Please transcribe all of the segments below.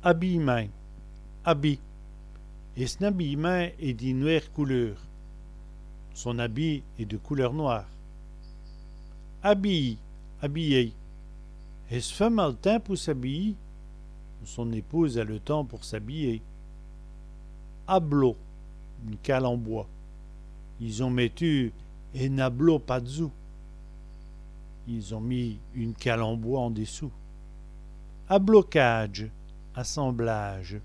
Habillement, habit. Et son habillement est d'une noire couleur. Son habit est de couleur noire. Habille, habillé. Est-ce femme a le temps pour s'habiller? Son épouse a le temps pour s'habiller. Hablo, une cale en bois. Ils ont mettu un hablo pas dessous. Ils ont mis une cale en bois en dessous. Ablocage, assemblage.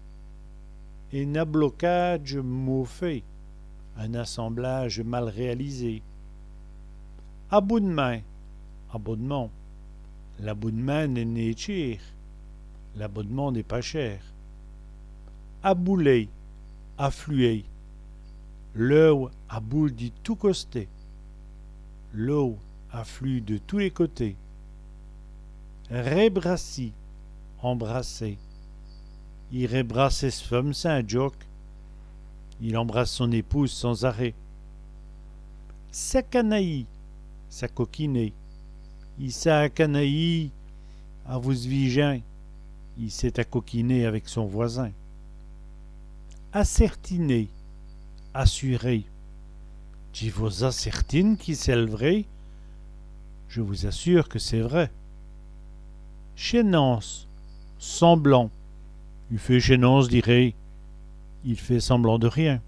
Un ablocage mauvais, un assemblage mal réalisé. Abonnement, abonnement. L'abonnement n'est cher. L'abonnement n'est pas cher. Abouler, affluer. L'eau aboule de tous côtés. L'eau afflue de tous les côtés. Rebrassi, embrasser. Il rebrasse ses femmes, c'est un joke. Il embrasse son épouse sans arrêt. S'acanaï, s'acoquiner. Il s'acanaï à vous vigeant. Il s'est accoquiné avec son voisin. Assertiner, assurer. Je vous assertine que c'est le vrai. Je vous assure que c'est vrai. Chénance, semblant. Il fait chénance, dirait. Il fait semblant de rien.